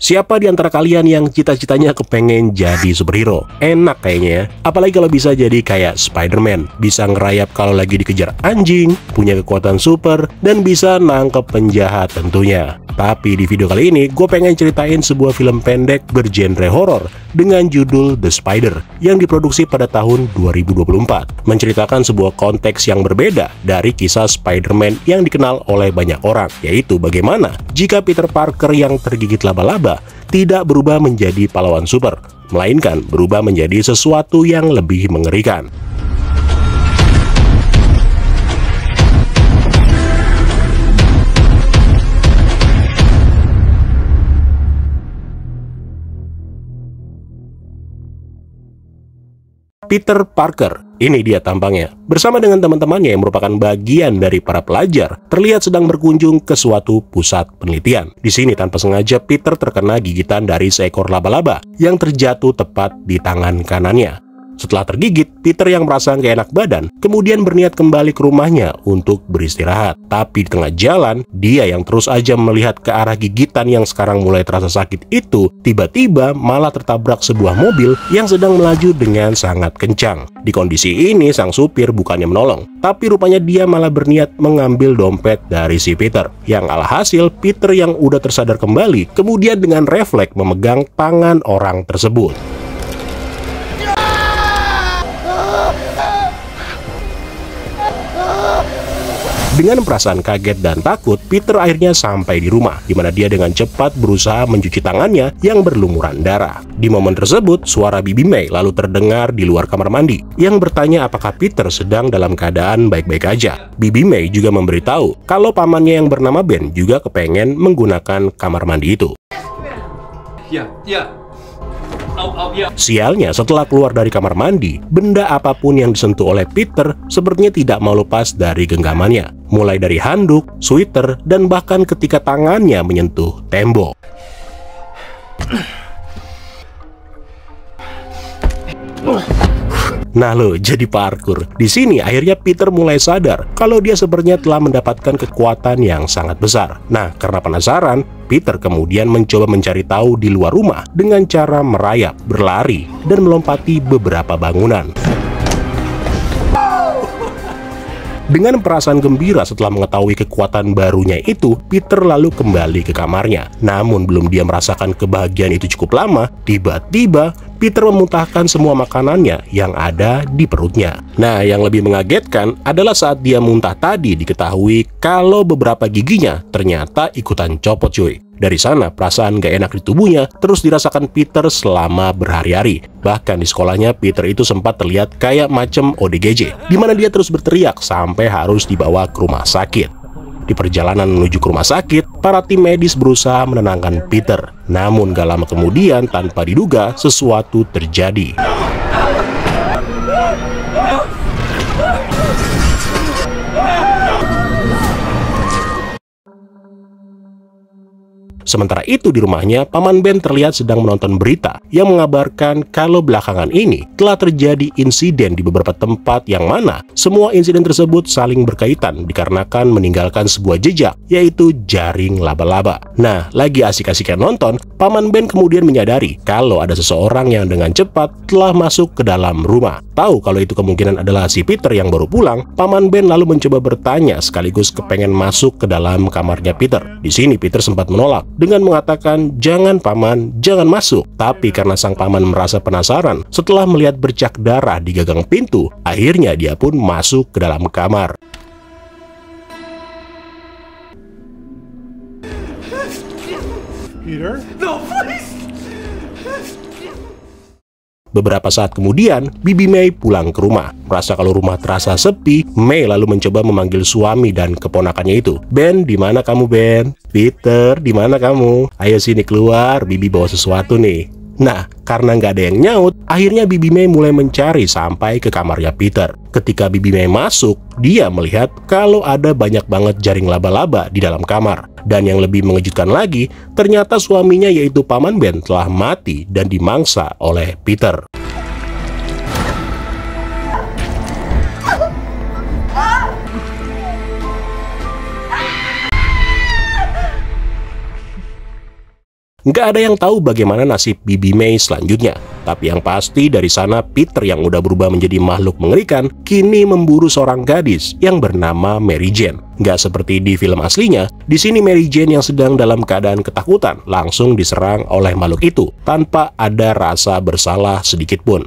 Siapa di antara kalian yang cita-citanya kepengen jadi superhero? Enak kayaknya ya. Apalagi kalau bisa jadi kayak Spider-Man. Bisa ngerayap kalau lagi dikejar anjing, punya kekuatan super, dan bisa nangkep penjahat tentunya. Tapi di video kali ini, gue pengen ceritain sebuah film pendek bergenre horor dengan judul The Spider yang diproduksi pada tahun 2024. Menceritakan sebuah konteks yang berbeda dari kisah Spider-Man yang dikenal oleh banyak orang, yaitu bagaimana jika Peter Parker yang tergigit laba-laba tidak berubah menjadi pahlawan super, melainkan berubah menjadi sesuatu yang lebih mengerikan. Peter Parker, ini dia tampangnya. Bersama dengan teman-temannya yang merupakan bagian dari para pelajar, terlihat sedang berkunjung ke suatu pusat penelitian. Di sini tanpa sengaja Peter terkena gigitan dari seekor laba-laba yang terjatuh tepat di tangan kanannya. Setelah tergigit, Peter yang merasa nggak enak badan, kemudian berniat kembali ke rumahnya untuk beristirahat. Tapi di tengah jalan, dia yang terus aja melihat ke arah gigitan yang sekarang mulai terasa sakit itu, tiba-tiba malah tertabrak sebuah mobil yang sedang melaju dengan sangat kencang. Di kondisi ini, sang supir bukannya menolong, tapi rupanya dia malah berniat mengambil dompet dari si Peter. Yang alhasil, Peter yang udah tersadar kembali, kemudian dengan refleks memegang tangan orang tersebut. Dengan perasaan kaget dan takut, Peter akhirnya sampai di rumah, di mana dia dengan cepat berusaha mencuci tangannya yang berlumuran darah. Di momen tersebut, suara Bibi May lalu terdengar di luar kamar mandi, yang bertanya apakah Peter sedang dalam keadaan baik-baik aja. Bibi May juga memberitahu kalau pamannya yang bernama Ben juga kepengen menggunakan kamar mandi itu. Sialnya, setelah keluar dari kamar mandi, benda apapun yang disentuh oleh Peter sepertinya tidak mau lepas dari genggamannya. Mulai dari handuk, sweater, dan bahkan ketika tangannya menyentuh tembok. Nah lo, jadi parkur. Di sini akhirnya Peter mulai sadar kalau dia sebenarnya telah mendapatkan kekuatan yang sangat besar. Nah, karena penasaran, Peter kemudian mencoba mencari tahu di luar rumah dengan cara merayap, berlari, dan melompati beberapa bangunan. Dengan perasaan gembira setelah mengetahui kekuatan barunya itu, Peter lalu kembali ke kamarnya. Namun belum dia merasakan kebahagiaan itu cukup lama, tiba-tiba Peter memuntahkan semua makanannya yang ada di perutnya. Nah, yang lebih mengagetkan adalah saat dia muntah tadi diketahui kalau beberapa giginya ternyata ikutan copot cuy. Dari sana, perasaan gak enak di tubuhnya terus dirasakan Peter selama berhari-hari. Bahkan di sekolahnya, Peter itu sempat terlihat kayak macam ODGJ, di mana dia terus berteriak sampai harus dibawa ke rumah sakit. Di perjalanan menuju ke rumah sakit, para tim medis berusaha menenangkan Peter. Namun gak lama kemudian, tanpa diduga, sesuatu terjadi. Sementara itu di rumahnya, Paman Ben terlihat sedang menonton berita yang mengabarkan kalau belakangan ini telah terjadi insiden di beberapa tempat yang mana semua insiden tersebut saling berkaitan dikarenakan meninggalkan sebuah jejak, yaitu jaring laba-laba. Nah, lagi asik-asiknya nonton, Paman Ben kemudian menyadari kalau ada seseorang yang dengan cepat telah masuk ke dalam rumah. Tahu kalau itu kemungkinan adalah si Peter yang baru pulang, Paman Ben lalu mencoba bertanya sekaligus kepengen masuk ke dalam kamarnya Peter. Di sini Peter sempat menolak dengan mengatakan, "Jangan paman, jangan masuk." Tapi karena sang paman merasa penasaran setelah melihat bercak darah di gagang pintu, akhirnya dia pun masuk ke dalam kamar. Peter? No, please! Beberapa saat kemudian, Bibi May pulang ke rumah. Merasa kalau rumah terasa sepi, May lalu mencoba memanggil suami dan keponakannya itu. "Ben, di mana kamu, Ben? Peter, di mana kamu? Ayo sini keluar, Bibi bawa sesuatu nih." Nah, karena nggak ada yang nyaut, akhirnya Bibi May mulai mencari sampai ke kamarnya Peter. Ketika Bibi May masuk, dia melihat kalau ada banyak banget jaring laba-laba di dalam kamar. Dan yang lebih mengejutkan lagi, ternyata suaminya yaitu Paman Ben telah mati dan dimangsa oleh Peter. Nggak ada yang tahu bagaimana nasib Bibi May selanjutnya. Tapi yang pasti dari sana Peter yang udah berubah menjadi makhluk mengerikan, kini memburu seorang gadis yang bernama Mary Jane. Nggak seperti di film aslinya, di sini Mary Jane yang sedang dalam keadaan ketakutan langsung diserang oleh makhluk itu tanpa ada rasa bersalah sedikit pun.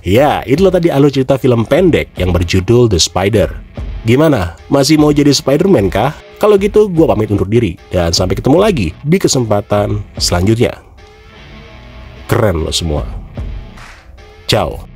Ya, itulah tadi alur cerita film pendek yang berjudul The Spider. Gimana? Masih mau jadi Spider-Man kah? Kalau gitu, gue pamit undur diri. Dan sampai ketemu lagi di kesempatan selanjutnya. Keren lo semua. Ciao.